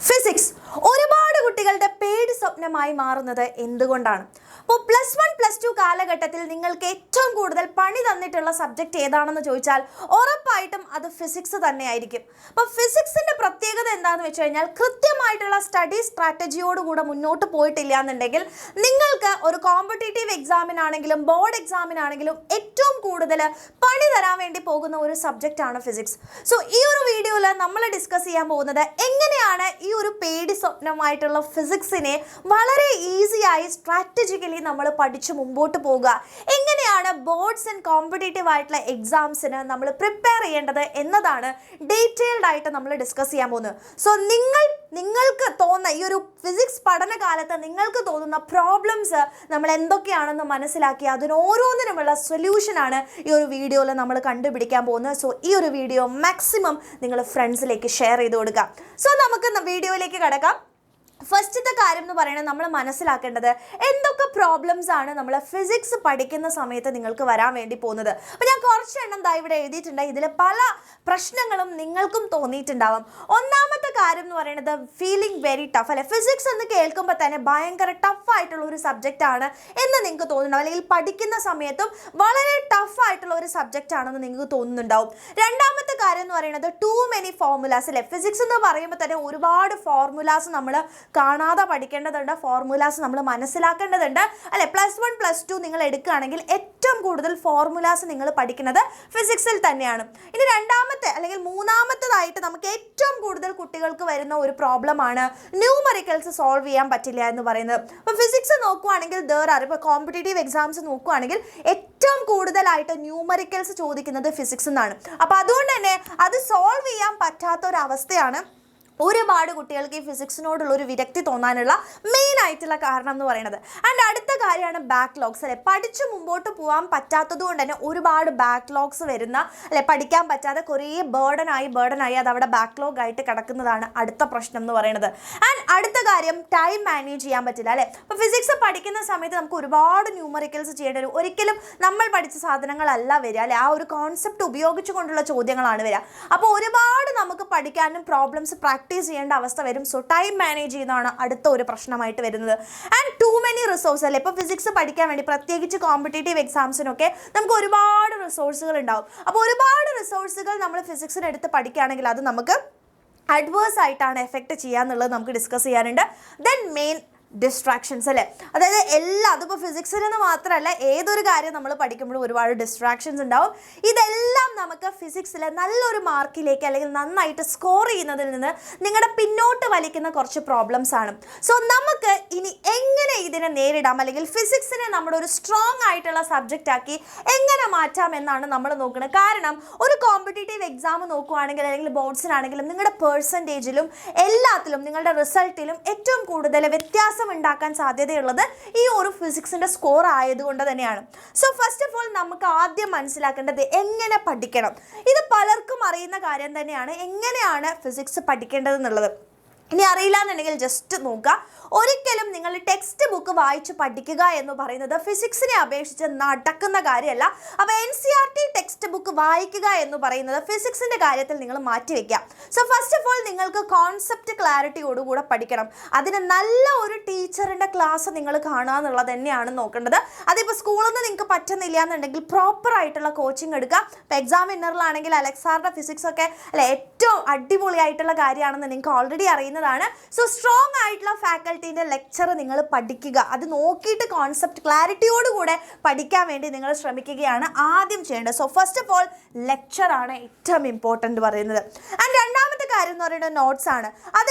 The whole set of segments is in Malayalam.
ഫിസിക്സ് ഒരുപാട് കുട്ടികളുടെ പേടി സ്വപ്നമായി മാറുന്നത് എന്തുകൊണ്ടാണ്? അപ്പോൾ +1 +2 കാലഘട്ടത്തിൽ നിങ്ങൾക്ക് ഏറ്റവും കൂടുതൽ പണി തന്നിട്ടുള്ള സബ്ജക്റ്റ് ഏതാണെന്ന് ചോദിച്ചാൽ ഉറപ്പായിട്ടും അത് ഫിസിക്സ് തന്നെയായിരിക്കും. അപ്പോൾ ഫിസിക്സിൻ്റെ പ്രത്യേകത എന്താണെന്ന് വെച്ച് കഴിഞ്ഞാൽ കൃത്യമായിട്ടുള്ള സ്റ്റഡി സ്ട്രാറ്റജിയോടുകൂടെ മുന്നോട്ട് പോയിട്ടില്ല എന്നുണ്ടെങ്കിൽ നിങ്ങൾക്ക് ഒരു കോമ്പറ്റേറ്റീവ് എക്സാമിനാണെങ്കിലും ബോർഡ് എക്സാമിനാണെങ്കിലും ഏറ്റവും കൂടുതൽ പണി തരാൻ വേണ്ടി പോകുന്ന ഒരു സബ്ജക്റ്റാണ് ഫിസിക്സ്. സോ ഈ ഒരു വീഡിയോയിൽ നമ്മൾ ഡിസ്കസ് ചെയ്യാൻ പോകുന്നത് എങ്ങനെയാണ് ഈ ഒരു പേടി സ്വപ്നമായിട്ടുള്ള ഫിസിക്സിനെ വളരെ ഈസിയായി സ്ട്രാറ്റജിക്കലി നമ്മൾ പഠിച്ച് മുമ്പോട്ട് പോകുക, എങ്ങനെയാണ് ബോർഡ്സ് ആൻഡ് കോമ്പറ്റേറ്റീവ് ആയിട്ടുള്ള എക്സാംസിന് നമ്മൾ പ്രിപ്പയർ ചെയ്യേണ്ടത് എന്നതാണ് ഡീറ്റെയിൽഡ് ആയിട്ട് നമ്മൾ ഡിസ്കസ് ചെയ്യാൻ പോകുന്നത്. സോ നിങ്ങൾക്ക് തോന്നുന്ന ഈ ഒരു ഫിസിക്സ് പഠനകാലത്ത് നിങ്ങൾക്ക് തോന്നുന്ന പ്രോബ്ലംസ് നമ്മൾ എന്തൊക്കെയാണെന്ന് മനസ്സിലാക്കി അതിനോരോന്നിനുമുള്ള സൊല്യൂഷനാണ് ഈ ഒരു വീഡിയോയിൽ നമ്മൾ കണ്ടുപിടിക്കാൻ പോകുന്നത്. സോ ഈ ഒരു വീഡിയോ മാക്സിമം നിങ്ങൾ ഫ്രണ്ട്സിലേക്ക് ഷെയർ ചെയ്ത് കൊടുക്കുക. സോ നമുക്ക് വീഡിയോയിലേക്ക് കടക്കാം. ഫസ്റ്റത്തെ കാര്യം എന്ന് പറയുന്നത് നമ്മൾ മനസ്സിലാക്കേണ്ടത് എന്തൊക്കെ പ്രോബ്ലംസ് ആണ് നമ്മൾ ഫിസിക്സ് പഠിക്കുന്ന സമയത്ത് നിങ്ങൾക്ക് വരാൻ വേണ്ടി പോകുന്നത്. അപ്പോൾ ഞാൻ കുറച്ച് എണ്ണം ഇവിടെ എഴുതിയിട്ടുണ്ട്. ഇതിൽ പല പ്രശ്നങ്ങളും നിങ്ങൾക്കും തോന്നിയിട്ടുണ്ടാവും. ഒന്നാമത്തെ കാര്യം എന്ന് പറയുന്നത് ഫീലിംഗ് വെരി ടഫ് അല്ലെ, ഫിസിക്സ് എന്ന് കേൾക്കുമ്പോൾ തന്നെ ഭയങ്കര ടഫായിട്ടുള്ള ഒരു സബ്ജക്റ്റ് ആണ് എന്ന് നിങ്ങൾക്ക് തോന്നുന്നുണ്ടാവും, അല്ലെങ്കിൽ പഠിക്കുന്ന സമയത്തും വളരെ ടഫായിട്ടുള്ള ഒരു സബ്ജക്റ്റ് ആണെന്ന് നിങ്ങൾക്ക് തോന്നുന്നുണ്ടാവും. രണ്ടാമത്തെ കാര്യം എന്ന് പറയുന്നത് ടു മെനി ഫോർമുലാസ് അല്ലെ, ഫിസിക്സ് എന്ന് പറയുമ്പോൾ തന്നെ ഒരുപാട് ഫോർമുലാസ് നമ്മൾ കാണാതെ പഠിക്കേണ്ടതുണ്ട്, ഫോർമുലാസ് നമ്മൾ മനസ്സിലാക്കേണ്ടതുണ്ട് അല്ലെ. +1 +2 നിങ്ങൾ എടുക്കുകയാണെങ്കിൽ ഏറ്റവും കൂടുതൽ ഫോർമുലാസ് നിങ്ങൾ പഠിക്കുന്നത് ഫിസിക്സിൽ തന്നെയാണ്. ഇനി രണ്ടാമത്തെ അല്ലെങ്കിൽ മൂന്നാമത്തേതായിട്ട് നമുക്ക് ഏറ്റവും കൂടുതൽ കുട്ടികൾക്ക് വരുന്ന ഒരു പ്രോബ്ലമാണ് ന്യൂമറിക്കൽസ് സോൾവ് ചെയ്യാൻ പറ്റില്ല എന്ന് പറയുന്നത്. അപ്പോൾ ഫിസിക്സ് നോക്കുകയാണെങ്കിൽ ഇപ്പോൾ കോമ്പറ്റേറ്റീവ് എക്സാംസ് നോക്കുകയാണെങ്കിൽ ഏറ്റവും കൂടുതലായിട്ട് ന്യൂമറിക്കൽസ് ചോദിക്കുന്നത് ഫിസിക്സ് എന്നാണ്. അപ്പോൾ അതുകൊണ്ട് തന്നെ അത് സോൾവ് ചെയ്യാൻ പറ്റാത്ത ഒരു അവസ്ഥയാണ് ഒരുപാട് കുട്ടികൾക്ക് ഈ ഫിസിക്സിനോടുള്ള ഒരു വിരക്തി തോന്നാനുള്ള മെയിൻ ആയിട്ടുള്ള കാരണം എന്ന് പറയുന്നത്. ആൻഡ് അടുത്ത കാര്യമാണ് ബാക്ക്ലോഗ്സ് അല്ലെ, പഠിച്ചു മുമ്പോട്ട് പോകാൻ പറ്റാത്തത് കൊണ്ട് തന്നെ ഒരുപാട് ബാക്ക്ലോഗ്സ് വരുന്ന അല്ലെ, പഠിക്കാൻ പറ്റാതെ കുറേ ബേർഡനായി അത് അവിടെ ബാക്ക്ലോഗ് ആയിട്ട് കിടക്കുന്നതാണ് അടുത്ത പ്രശ്നം എന്ന് പറയുന്നത്. ആൻഡ് അടുത്ത കാര്യം ടൈം മാനേജ് ചെയ്യാൻ പറ്റില്ല അല്ലെ. അപ്പോൾ ഫിസിക്സ് പഠിക്കുന്ന സമയത്ത് നമുക്ക് ഒരുപാട് ന്യൂമറിക്കൽസ് ചെയ്യേണ്ടി വരും. ഒരിക്കലും നമ്മൾ പഠിച്ച സാധനങ്ങളല്ല വരിക അല്ലെ, ആ ഒരു കോൺസെപ്റ്റ് ഉപയോഗിച്ചുകൊണ്ടുള്ള ചോദ്യങ്ങളാണ് വരിക. അപ്പോൾ ഒരുപാട് നമുക്ക് പഠിക്കാനും പ്രോബ്ലംസ് പ്രാക്ടീസ് ചെയ്യേണ്ട അവസ്ഥ വരും. സോ ടൈം മാനേജ് ചെയ്യുന്നതാണ് അടുത്ത ഒരു പ്രശ്നമായിട്ട് വരുന്നത്. ആൻഡ് ടു മെനി റിസോഴ്സ് അല്ലേ, ഇപ്പോൾ ഫിസിക്സ് പഠിക്കാൻ വേണ്ടി പ്രത്യേകിച്ച് കോമ്പറ്റേറ്റീവ് എക്സാംസിനൊക്കെ നമുക്ക് ഒരുപാട് റിസോഴ്സുകൾ ഉണ്ടാവും. അപ്പോൾ ഒരുപാട് റിസോഴ്സുകൾ നമ്മൾ ഫിസിക്സിന് എടുത്ത് പഠിക്കുകയാണെങ്കിൽ അത് നമുക്ക് അഡ്വേഴ്സ് ആയിട്ടാണ് എഫക്റ്റ് ചെയ്യുക എന്നുള്ളത് നമുക്ക് ഡിസ്കസ് ചെയ്യാനുണ്ട്. ദെൻ മെയിൻ ഡിസ്ട്രാക്ഷൻസ് അല്ലേ, അതായത് അതിപ്പോൾ ഫിസിക്സിൽ നിന്ന് മാത്രമല്ല ഏതൊരു കാര്യം നമ്മൾ പഠിക്കുമ്പോഴും ഒരുപാട് ഡിസ്ട്രാക്ഷൻസ് ഉണ്ടാവും. ഇതെല്ലാം നമുക്ക് ഫിസിക്സിൽ നല്ലൊരു മാർക്കിലേക്ക് അല്ലെങ്കിൽ നന്നായിട്ട് സ്കോർ ചെയ്യുന്നതിൽ നിന്ന് നിങ്ങളുടെ പിന്നോട്ട് വലിക്കുന്ന കുറച്ച് പ്രോബ്ലംസ് ആണ്. സോ നമുക്ക് ഇനി എങ്ങനെ ഇതിനെ നേരിടാം, അല്ലെങ്കിൽ ഫിസിക്സിനെ നമ്മുടെ ഒരു സ്ട്രോങ് ആയിട്ടുള്ള സബ്ജക്റ്റ് ആക്കി എങ്ങനെ മാറ്റാം എന്നാണ് നമ്മൾ നോക്കുന്നത്. കാരണം ഒരു കോമ്പറ്റേറ്റീവ് എക്സാം നോക്കുകയാണെങ്കിൽ അല്ലെങ്കിൽ ബോർഡ്സിനാണെങ്കിലും നിങ്ങളുടെ പെർസെൻറ്റേജിലും എല്ലാത്തിലും നിങ്ങളുടെ റിസൾട്ടിലും ഏറ്റവും കൂടുതൽ വ്യത്യാസം ഉണ്ടാക്കാൻ സാധ്യതയുള്ളത് ഈ ഒരു ഫിസിക്സിന്റെ സ്കോർ ആയതുകൊണ്ട് തന്നെയാണ്. സോ ഫസ്റ്റ് ഓഫ് ഓൾ നമുക്ക് ആദ്യം മനസ്സിലാക്കേണ്ടത് എങ്ങനെ പഠിക്കണം. ഇത് പലർക്കും അറിയുന്ന കാര്യം തന്നെയാണ്, എങ്ങനെയാണ് ഫിസിക്സ് പഠിക്കേണ്ടത് എന്നുള്ളത്. ഇനി അറിയില്ല എന്നുണ്ടെങ്കിൽ ജസ്റ്റ് നോക്കുക. ഒരിക്കലും നിങ്ങൾ ടെക്സ്റ്റ് ബുക്ക് വായിച്ച് പഠിക്കുക എന്ന് പറയുന്നത് ഫിസിക്സിനെ അപേക്ഷിച്ച് നടക്കുന്ന കാര്യമല്ല. അപ്പോൾ NCERT ടെക്സ്റ്റ് ബുക്ക് വായിക്കുക എന്ന് പറയുന്നത് ഫിസിക്സിൻ്റെ കാര്യത്തിൽ നിങ്ങൾ മാറ്റിവെക്കുക. സോ ഫസ്റ്റ് ഓഫ് ഓൾ നിങ്ങൾക്ക് കോൺസെപ്റ്റ് ക്ലാരിറ്റിയോടുകൂടെ പഠിക്കണം. അതിന് നല്ല ഒരു ടീച്ചറിൻ്റെ ക്ലാസ് നിങ്ങൾ കാണുക എന്നുള്ളത് തന്നെയാണ് നോക്കേണ്ടത്. അതിപ്പോൾ സ്കൂളിൽ നിന്ന് നിങ്ങൾക്ക് പറ്റുന്നില്ല എന്നുണ്ടെങ്കിൽ പ്രോപ്പറായിട്ടുള്ള കോച്ചിങ് എടുക്കുക. ഇപ്പോൾ എക്സാം വിന്നറിലാണെങ്കിൽ അലക്സാറിൻ്റെ ഫിസിക്സ് ഒക്കെ അല്ലെ ഏറ്റവും അടിപൊളിയായിട്ടുള്ള കാര്യമാണെന്ന് നിങ്ങൾക്ക് ഓൾറെഡി അറിയുന്നതാണ്. സോ സ്ട്രോങ് ആയിട്ടുള്ള ഫാക്കൽറ്റീൻ്റെ ലെക്ചർ നിങ്ങൾ പഠിക്കുക. അത് നോക്കിയിട്ട് കോൺസെപ്റ്റ് ക്ലാരിറ്റിയോടുകൂടെ പഠിക്കാൻ വേണ്ടി നിങ്ങൾ ശ്രമിക്കുകയാണ് ആദ്യം ചെയ്യേണ്ടത്. സോ ഫസ്റ്റ് ഓഫ് ഓൾ ലെക്ചറാണ് ഏറ്റവും ഇമ്പോർട്ടൻ്റ് പറയുന്നത്. ആൻഡ് രണ്ടാമത്തെ കാര്യം എന്ന് പറയുന്നത് നോട്ട്സ് ആണ്.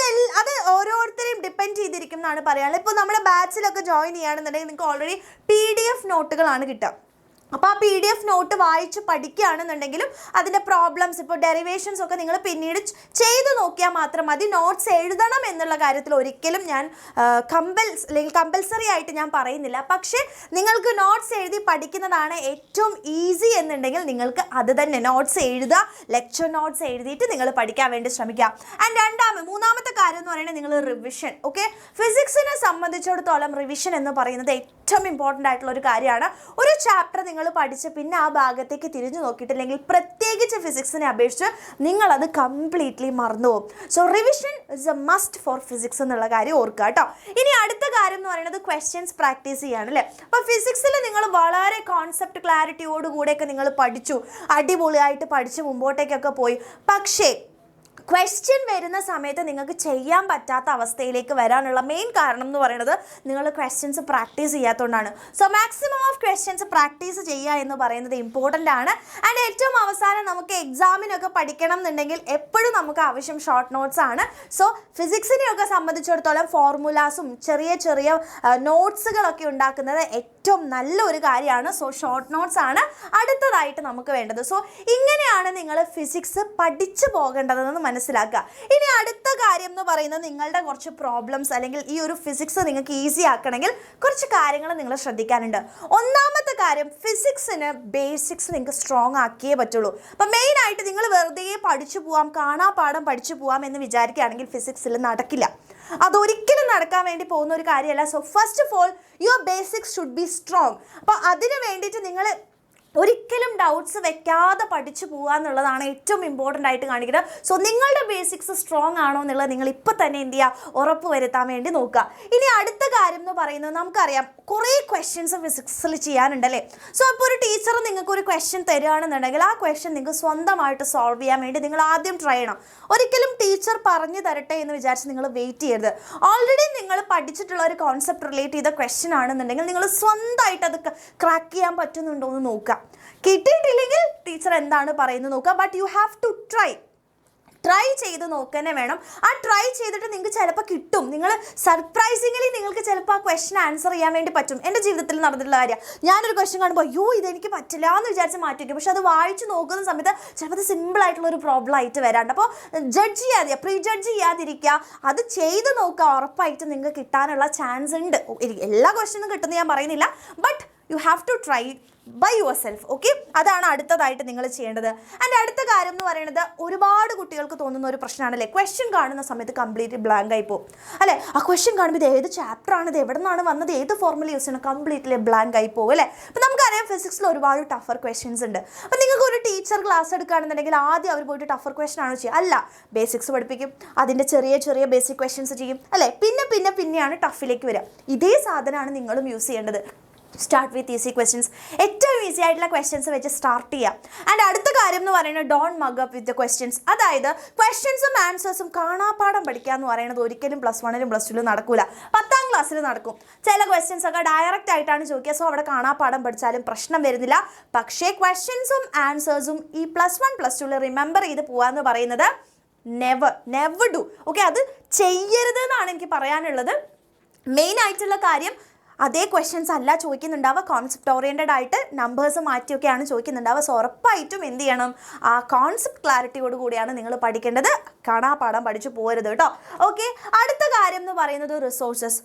അത് ഓരോരുത്തരെയും ഡിപ്പെൻഡ് ചെയ്തിരിക്കും എന്നാണ് പറയാനുള്ളത്. ഇപ്പോൾ നമ്മുടെ ബാച്ചിലൊക്കെ ജോയിൻ ചെയ്യുകയാണെന്നുണ്ടെങ്കിൽ നിങ്ങൾക്ക് ഓൾറെഡി PDF നോട്ടുകളാണ് കിട്ടുക. അപ്പോൾ ആ PDF നോട്ട് വായിച്ച് പഠിക്കുകയാണെന്നുണ്ടെങ്കിലും അതിൻ്റെ പ്രോബ്ലംസ് ഇപ്പോൾ ഡെറിവേഷൻസ് ഒക്കെ നിങ്ങൾ പിന്നീട് ചെയ്ത് നോക്കിയാൽ മാത്രം മതി. നോട്ട്സ് എഴുതണം എന്നുള്ള കാര്യത്തിൽ ഒരിക്കലും ഞാൻ കമ്പൽസറി ആയിട്ട് ഞാൻ പറയുന്നില്ല. പക്ഷേ നിങ്ങൾക്ക് നോട്ട്സ് എഴുതി പഠിക്കുന്നതാണ് ഏറ്റവും ഈസി എന്നുണ്ടെങ്കിൽ നിങ്ങൾക്ക് അത് തന്നെ നോട്ട്സ് എഴുതുക, ലെക്ചർ നോട്ട്സ് എഴുതിയിട്ട് നിങ്ങൾ പഠിക്കാൻ വേണ്ടി ശ്രമിക്കുക. ആൻഡ് മൂന്നാമത്തെ കാര്യം എന്ന് പറയുന്നത് നിങ്ങൾ റിവിഷൻ. ഓക്കെ, ഫിസിക്സിനെ സംബന്ധിച്ചിടത്തോളം റിവിഷൻ എന്ന് പറയുന്നത് ഏറ്റവും ഇമ്പോർട്ടൻ്റ് ആയിട്ടുള്ള ഒരു കാര്യമാണ്. ഒരു ചാപ്റ്റർ നിങ്ങൾ പഠിച്ച് പിന്നെ ആ ഭാഗത്തേക്ക് തിരിഞ്ഞു നോക്കിയിട്ടില്ലെങ്കിൽ പ്രത്യേകിച്ച് ഫിസിക്സിനെ അപേക്ഷിച്ച് നിങ്ങളത് കംപ്ലീറ്റ്ലി മറന്നുപോകും. So revision is a must for physics എന്നുള്ള കാര്യം ഓർക്കുക കേട്ടോ. ഇനി അടുത്ത കാര്യം എന്ന് പറയുന്നത് ക്വസ്റ്റ്യൻസ് പ്രാക്ടീസ് ചെയ്യാണ് അല്ലേ. അപ്പോൾ ഫിസിക്സിൽ നിങ്ങൾ വളരെ കോൺസെപ്റ്റ് ക്ലാരിറ്റിയോടുകൂടെയൊക്കെ നിങ്ങൾ പഠിച്ചു, അടിപൊളിയായിട്ട് പഠിച്ച് മുമ്പോട്ടേക്കൊക്കെ പോയി. പക്ഷേ ക്വസ്റ്റ്യൻ വരുന്ന സമയത്ത് നിങ്ങൾക്ക് ചെയ്യാൻ പറ്റാത്ത അവസ്ഥയിലേക്ക് വരാനുള്ള മെയിൻ കാരണം എന്ന് പറയുന്നത് നിങ്ങൾ ക്വസ്റ്റ്യൻസ് പ്രാക്ടീസ് ചെയ്യാത്തതുകൊണ്ടാണ്. So maximum of questions practice ചെയ്യുക എന്ന് പറയുന്നത് ഇമ്പോർട്ടൻ്റ് ആണ്. ആൻഡ് ഏറ്റവും അവസാനം നമുക്ക് എക്സാമിനൊക്കെ പഠിക്കണം എന്നുണ്ടെങ്കിൽ എപ്പോഴും നമുക്ക് ആവശ്യം ഷോർട്ട് നോട്ട്സ് ആണ്. സോ ഫിസിക്സിനെയൊക്കെ സംബന്ധിച്ചിടത്തോളം ഫോർമുലാസും ചെറിയ ചെറിയ നോട്ട്സുകളൊക്കെ ഉണ്ടാക്കുന്നത് ഏറ്റവും നല്ലൊരു കാര്യമാണ്. സോ ഷോർട്ട് നോട്ട്സ് ആണ് അടുത്തതായിട്ട് നമുക്ക് വേണ്ടത്. സോ ഇങ്ങനെയാണ് നിങ്ങൾ ഫിസിക്സ് പഠിച്ചു പോകേണ്ടതെന്ന് മനസ്സിലാക്കുക. ഇനി അടുത്ത കാര്യം എന്ന് പറയുന്നത് നിങ്ങളുടെ കുറച്ച് പ്രോബ്ലംസ് അല്ലെങ്കിൽ ഈ ഒരു ഫിസിക്സ് നിങ്ങൾക്ക് ഈസി ആക്കണമെങ്കിൽ കുറച്ച് കാര്യങ്ങൾ നിങ്ങൾ ശ്രദ്ധിക്കാനുണ്ട്. ഒന്നാമത്തെ കാര്യം, ഫിസിക്സിന് ബേസിക്സ് നിങ്ങൾക്ക് സ്ട്രോങ് ആക്കിയേ പറ്റുള്ളൂ. അപ്പം മെയിനായിട്ട് നിങ്ങൾ വെറുതെ പഠിച്ചു പോവാം, കാണാപ്പാഠം പഠിച്ചു പോവാം എന്ന് വിചാരിക്കുകയാണെങ്കിൽ ഫിസിക്സിൽ നടക്കില്ല. അതൊരിക്കലും നടക്കാൻ വേണ്ടി പോകുന്ന ഒരു കാര്യമല്ല. So first of all your basics should be strong. അപ്പോൾ അതിന് വേണ്ടിയിട്ട് നിങ്ങൾ ഒരിക്കലും ഡൗട്ട്സ് വെക്കാതെ പഠിച്ചു പോകുക എന്നുള്ളതാണ് ഏറ്റവും ഇമ്പോർട്ടൻ്റ് ആയിട്ട് കാണിക്കുന്നത്. സോ നിങ്ങളുടെ ബേസിക്സ് സ്ട്രോങ് ആണോ എന്നുള്ളത് നിങ്ങൾ ഇപ്പോൾ തന്നെ എന്ത് ചെയ്യുക, ഉറപ്പ് വരുത്താൻ വേണ്ടി നോക്കുക. ഇനി അടുത്ത കാര്യം എന്ന് പറയുന്നത് നമുക്കറിയാം കുറേ ക്വസ്റ്റ്യൻസ് ഫിസിക്സിൽ ചെയ്യാനുണ്ടല്ലേ. സോ ഇപ്പോൾ ഒരു ടീച്ചർ നിങ്ങൾക്ക് ഒരു ക്വസ്റ്റ്യൻ തരികയാണെന്നുണ്ടെങ്കിൽ ആ ക്വസ്റ്റ്യൻ നിങ്ങൾക്ക് സ്വന്തമായിട്ട് സോൾവ് ചെയ്യാൻ വേണ്ടി നിങ്ങൾ ആദ്യം ട്രൈ ചെയ്യണം. ഒരിക്കലും ടീച്ചർ പറഞ്ഞു തരട്ടെ എന്ന് വിചാരിച്ച് നിങ്ങൾ വെയിറ്റ് ചെയ്യരുത്. ഓൾറെഡി നിങ്ങൾ പഠിച്ചിട്ടുള്ള ഒരു കോൺസെപ്റ്റ് റിലേറ്റ് ചെയ്ത ക്വസ്റ്റ്യൻ ആണെന്നുണ്ടെങ്കിൽ നിങ്ങൾ സ്വന്തമായിട്ട് അത് ക്രാക്ക് ചെയ്യാൻ പറ്റുന്നുണ്ടോ എന്ന് നോക്കുക. കിട്ടിയിട്ടില്ലെങ്കിൽ ടീച്ചർ എന്താണ് പറയുന്നത് നോക്കുക. But you have to try ചെയ്ത് നോക്കന്നെ വേണം. ആ ട്രൈ ചെയ്തിട്ട് നിങ്ങൾക്ക് ചിലപ്പോൾ കിട്ടും. നിങ്ങൾ സർപ്രൈസിംഗ്ലി നിങ്ങൾക്ക് ചിലപ്പോൾ ആ ക്വസ്റ്റ്യൻ ആൻസർ ചെയ്യാൻ വേണ്ടി പറ്റും. എൻ്റെ ജീവിതത്തിൽ നടന്നിട്ടുള്ള കാര്യം. ഞാനൊരു ക്വസ്റ്റ്യൻ കാണുമ്പോൾ അയ്യോ ഇതെനിക്ക് പറ്റില്ല എന്ന് വിചാരിച്ച് മാറ്റി വയ്ക്കും. പക്ഷെ അത് വായിച്ച് നോക്കുന്ന സമയത്ത് ചിലപ്പോൾ അത് സിമ്പിളായിട്ടുള്ളൊരു പ്രോബ്ലം ആയിട്ട് വരാണ്ട്. അപ്പോൾ പ്രീ ജഡ്ജ് ചെയ്യാതിരിക്കുക, അത് ചെയ്ത് നോക്കുക. ഉറപ്പായിട്ട് നിങ്ങൾക്ക് കിട്ടാനുള്ള ചാൻസ് ഉണ്ട്. എല്ലാ ക്വസ്റ്റ്യനും കിട്ടുമെന്ന് ഞാൻ പറയുന്നില്ല, but you have to try by yourself. Okay, അതാണ് അടുത്തതായിട്ട് നിങ്ങൾ ചെയ്യേണ്ടത്. ആൻഡ് അടുത്ത കാര്യം എന്ന് പറയുന്നത് ഒരുപാട് കുട്ടികൾക്ക് തോന്നുന്ന ഒരു പ്രശ്നമാണല്ലേ, ക്വസ്റ്റ്യൻ കാണുന്ന സമയത്ത് കംപ്ലീറ്റ് ബ്ലാങ്ക് ആയി പോകും അല്ലേ. ആ ക്വസ്റ്റ്യൻ കാണുമ്പോൾ ഇത് ഏത് ചാപ്റ്ററാണ്, ഇത് എവിടെ നിന്നാണ് വന്നത്, ഏത് ഫോർമുല യൂസ് ചെയ്യണം, കംപ്ലീറ്റ്ലി ബ്ലാങ്ക് ആയി പോകും അല്ലേ. അപ്പോൾ നമുക്കറിയാം ഫിസിക്സിൽ ഒരുപാട് ടഫർ ക്വസ്റ്റ്യൻസ് ഉണ്ട്. അപ്പോൾ നിങ്ങൾക്ക് ഒരു ടീച്ചർ ക്ലാസ് എടുക്കുകയാണെന്നുണ്ടെങ്കിൽ ആദ്യം അവർ പോയിട്ട് ടഫർ ക്വസ്റ്റ്യൻ ആണോ ചെയ്യുക? അല്ല, ബേസിക്സ് പഠിപ്പിക്കും, അതിൻ്റെ ചെറിയ ചെറിയ ബേസിക് ക്വസ്റ്റ്യൻസ് ചെയ്യും അല്ലേ. പിന്നെയാണ് ടഫിലേക്ക് വരിക. ഇതേ സാധനമാണ് നിങ്ങളും യൂസ് ചെയ്യേണ്ടത്. Start with easy questions. ഏറ്റവും ഈസി ആയിട്ടുള്ള ക്വസ്റ്റ്യൻസ് വെച്ച് സ്റ്റാർട്ട് ചെയ്യാം. ആൻഡ് അടുത്ത കാര്യം എന്ന് പറയുന്നത് don't mug up with the questions. അതായത് ക്വസ്റ്റ്യൻസും ആൻസേഴ്സും കാണാപ്പാഠം പഠിക്കുക എന്ന് പറയുന്നത് ഒരിക്കലും +1 +2 നടക്കില്ല. 10ാം ക്ലാസ്സിൽ നടക്കും. ചില ക്വസ്റ്റ്യൻസ് ഒക്കെ ഡയറക്റ്റ് ആയിട്ടാണ് ചോദിക്കുക. സോ അവിടെ കാണാപ്പാഠം പഠിച്ചാലും പ്രശ്നം വരുന്നില്ല. പക്ഷേ ക്വസ്റ്റ്യൻസും ആൻസേഴ്സും ഈ +1 +2 റിമെമ്പർ ചെയ്ത് പോകാമെന്ന് പറയുന്നത് നെവർ ഡു. ഓക്കെ, അത് ചെയ്യരുത് എന്നാണ് എനിക്ക് പറയാനുള്ളത്. മെയിൻ ആയിട്ടുള്ള കാര്യം, അതേ ക്വസ്റ്റ്യൻസ് അല്ല ചോദിക്കുന്നുണ്ടാവുക, കോൺസെപ്റ്റ് ഓറിയൻറ്റഡ് ആയിട്ട് നമ്പേഴ്സ് മാറ്റിയൊക്കെയാണ് ചോദിക്കുന്നുണ്ടാവുക. സോ ഉറപ്പായിട്ടും എന്ത് ചെയ്യണം, ആ കോൺസെപ്റ്റ് ക്ലാരിറ്റിയോട് കൂടിയാണ് നിങ്ങൾ പഠിക്കേണ്ടത്. കാണാപ്പാഠം പഠിച്ചു പോരുത് കേട്ടോ. ഓക്കെ, അടുത്ത കാര്യം എന്ന് പറയുന്നത് റിസോഴ്സസ്.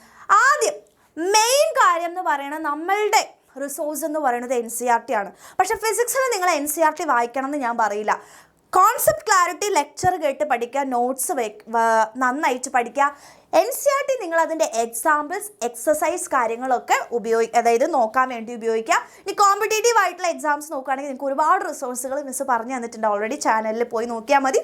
ആദ്യം മെയിൻ കാര്യം എന്ന് പറയുന്നത് നമ്മളുടെ റിസോഴ്സ് എന്ന് പറയുന്നത് NCERT ആണ്. പക്ഷേ ഫിസിക്സിൽ നിങ്ങൾ NCERT വായിക്കണം എന്ന് ഞാൻ പറയില്ല. കോൺസെപ്റ്റ് ക്ലാരിറ്റി ലെക്ചർ കേട്ട് പഠിക്കുക, നോട്ട്സ് നന്നായിട്ട് പഠിക്കുക. NCERT നിങ്ങൾ അതിൻ്റെ എക്സാമ്പിൾസ്, എക്സസൈസ് കാര്യങ്ങളൊക്കെ അതായത് നോക്കാൻ വേണ്ടി ഉപയോഗിക്കുക. ഇനി കോമ്പറ്റേറ്റീവ് ആയിട്ടുള്ള എക്സാംസ് നോക്കുകയാണെങ്കിൽ നിങ്ങൾക്ക് ഒരുപാട് റിസോഴ്സുകൾ മിസ് പറഞ്ഞു തന്നിട്ടുണ്ട്. ഓൾറെഡി ചാനലിൽ പോയി നോക്കിയാൽ മതി,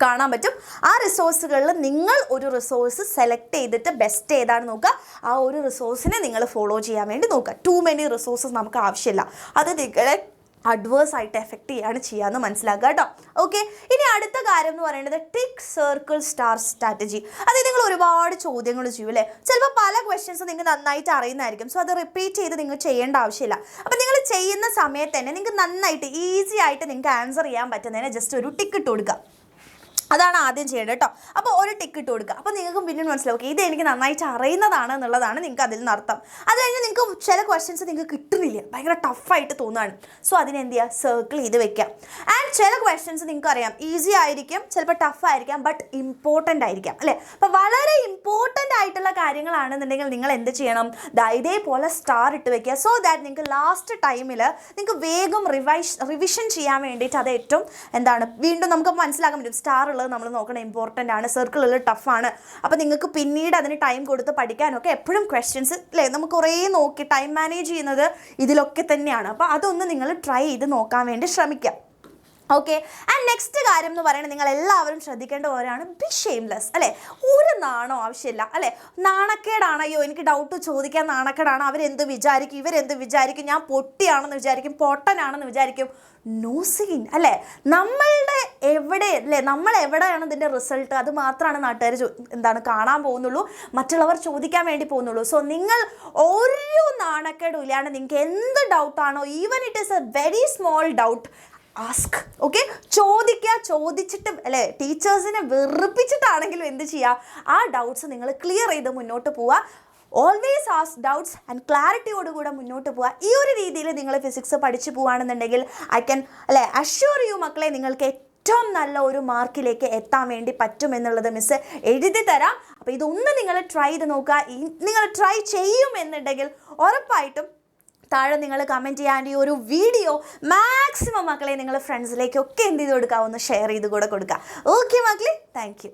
കാണാൻ പറ്റും. ആ റിസോഴ്സുകളിൽ നിങ്ങൾ ഒരു റിസോഴ്സ് സെലക്ട് ചെയ്തിട്ട് ബെസ്റ്റ് ഏതാണ് നോക്കുക, ആ ഒരു റിസോഴ്സിനെ നിങ്ങൾ ഫോളോ ചെയ്യാൻ വേണ്ടി നോക്കുക. ടു മെനി റിസോഴ്സസ് നമുക്ക് ആവശ്യമില്ല. അത് നിങ്ങളെ അഡ്വേഴ്സ് ആയിട്ട് എഫക്റ്റ് ചെയ്യാണ് ചെയ്യാമെന്ന് മനസ്സിലാക്കുക കേട്ടോ. ഓക്കെ, ഇനി അടുത്ത കാര്യം എന്ന് പറയുന്നത് ടിക്ക് സർക്കിൾ സ്റ്റാർ സ്ട്രാറ്റജി. അതായത് നിങ്ങൾ ഒരുപാട് ചോദ്യങ്ങൾ ചെയ്യും അല്ലേ. ചിലപ്പോൾ പല ക്വസ്റ്റ്യൻസ് നിങ്ങൾക്ക് നന്നായിട്ട് അറിയുന്നതായിരിക്കും. സോ അത് റിപ്പീറ്റ് ചെയ്ത് നിങ്ങൾ ചെയ്യേണ്ട ആവശ്യമില്ല. അപ്പോൾ നിങ്ങൾ ചെയ്യുന്ന സമയത്ത് തന്നെ നിങ്ങൾക്ക് നന്നായിട്ട് ഈസി ആയിട്ട് നിങ്ങൾക്ക് ആൻസർ ചെയ്യാൻ പറ്റുന്നതിന് ജസ്റ്റ് ഒരു ടിക്ക് ഇട്ട് കൊടുക്കുക. അതാണ് ആദ്യം ചെയ്യേണ്ടത് കേട്ടോ. അപ്പോൾ ഒരു ടിക്ക് ഇട്ട് കൊടുക്കുക. അപ്പോൾ നിങ്ങൾക്ക് പിന്നീട് മനസ്സിലാവും ഓക്കെ ഇത് എനിക്ക് നന്നായിട്ട് അറിയുന്നതാണ് എന്നുള്ളതാണ് നിങ്ങൾക്ക് അതിൽ നിന്ന് അർത്ഥം. അത് കഴിഞ്ഞ് നിങ്ങൾക്ക് ചില ക്വസ്റ്റ്യൻസ് നിങ്ങൾക്ക് കിട്ടുന്നില്ല, ഭയങ്കര ടഫായിട്ട് തോന്നുകയാണ്. സോ അതിനെന്ത് ചെയ്യുക, സർക്കിൾ ചെയ്ത് വെക്കാം. ആൻഡ് ചില ക്വസ്റ്റ്യൻസ് നിങ്ങൾക്ക് അറിയാം ഈസി ആയിരിക്കും, ചിലപ്പോൾ ടഫ് ആയിരിക്കാം, ബട്ട് ഇമ്പോർട്ടൻ്റ് ആയിരിക്കാം അല്ലേ. അപ്പോൾ വളരെ ഇമ്പോർട്ടൻ്റ് ആയിട്ടുള്ള കാര്യങ്ങളാണെന്നുണ്ടെങ്കിൽ നിങ്ങൾ എന്ത് ചെയ്യണം, ഇതേപോലെ സ്റ്റാർ ഇട്ട് വെക്കുക. സോ ദാറ്റ് നിങ്ങൾക്ക് ലാസ്റ്റ് ടൈമിൽ നിങ്ങൾക്ക് വേഗം റിവിഷൻ ചെയ്യാൻ വേണ്ടിയിട്ട് അത് ഏറ്റവും വീണ്ടും നമുക്ക് മനസ്സിലാക്കാൻ പറ്റും. സ്റ്റാർ എന്നുള്ളത് നമ്മൾ നോക്കണം, ഇമ്പോർട്ടൻ്റ് ആണ്. സർക്കിളുകൾ ടഫാണ്. അപ്പോൾ നിങ്ങൾക്ക് പിന്നീട് അതിന് ടൈം കൊടുത്ത് പഠിക്കാനൊക്കെ എപ്പോഴും ക്വസ്റ്റ്യൻസ് അല്ലേ, നമുക്ക് കുറേ നോക്കി ടൈം മാനേജ് ചെയ്യുന്നത് ഇതിലൊക്കെ തന്നെയാണ്. അപ്പോൾ അതൊന്ന് നിങ്ങൾ ട്രൈ ചെയ്ത് നോക്കാൻ വേണ്ടി ശ്രമിക്കാം. ഓക്കെ. ആൻഡ് നെക്സ്റ്റ് കാര്യം എന്ന് പറയുന്നത് നിങ്ങൾ എല്ലാവരും ശ്രദ്ധിക്കേണ്ട പോലെയാണ്, ബി ഷെയിംലെസ് അല്ലേ. ഒരു നാണോ ആവശ്യമില്ല അല്ലേ. നാണക്കേടാണ്, അയ്യോ എനിക്ക് ഡൗട്ട് ചോദിക്കാൻ നാണക്കേടാണ്, അവരെന്ത് വിചാരിക്കും, ഇവരെന്ത് വിചാരിക്കും, ഞാൻ പൊട്ടിയാണെന്ന് വിചാരിക്കും, പൊട്ടനാണെന്ന് വിചാരിക്കും. നോ സീൻ അല്ലേ. നമ്മളുടെ എവിടെ അല്ലേ, നമ്മൾ എവിടെയാണ് ഇതിൻ്റെ റിസൾട്ട്, അത് മാത്രമാണ് നാട്ടുകാർ കാണാൻ പോകുന്നുള്ളൂ, മറ്റുള്ളവർ ചോദിക്കാൻ വേണ്ടി പോകുന്നുള്ളൂ. സോ നിങ്ങൾ ഒരു നാണക്കേടും ഇല്ലാണ്ട് നിങ്ങൾക്ക് എന്ത് ഡൗട്ടാണോ, even it is a very small doubt, ask. Okay, ചോദിച്ചിട്ട് അല്ലേ, ടീച്ചേഴ്സിനെ വെറുപ്പിച്ചിട്ടാണെങ്കിലും എന്ത് ചെയ്യുക, ആ ഡൗട്ട്സ് നിങ്ങൾ ക്ലിയർ ചെയ്ത് മുന്നോട്ട് പോവുക. ഓൾവേസ് ആസ്ക് ഡൗട്ട്സ് ആൻഡ് ക്ലാരിറ്റിയോടുകൂടെ മുന്നോട്ട് പോവുക. ഈ ഒരു രീതിയിൽ നിങ്ങൾ ഫിസിക്സ് പഠിച്ചു പോവുകയാണെന്നുണ്ടെങ്കിൽ ഐ ക്യാൻ അല്ലേ അഷ്യൂർ യു മക്കളെ, നിങ്ങൾക്ക് ഏറ്റവും നല്ല ഒരു മാർക്കിലേക്ക് എത്താൻ വേണ്ടി പറ്റുമെന്നുള്ളത് മിസ്സ് എഴുതി തരാം. അപ്പോൾ ഇതൊന്ന് നിങ്ങൾ ട്രൈ ചെയ്ത് നോക്കുക. നിങ്ങൾ ട്രൈ ചെയ്യുമെന്നുണ്ടെങ്കിൽ ഉറപ്പായിട്ടും താഴെ നിങ്ങൾ കമൻറ്റ് ചെയ്യാൻ ഈ ഒരു വീഡിയോ മാക്സിമം മക്കളെ നിങ്ങൾ ഫ്രണ്ട്സിലേക്കൊക്കെ എന്ത് ചെയ്ത് കൊടുക്കുക, ഒന്ന് ഷെയർ ചെയ്ത് കൂടെ കൊടുക്കുക. ഓക്കെ മക്കളെ, താങ്ക് യു.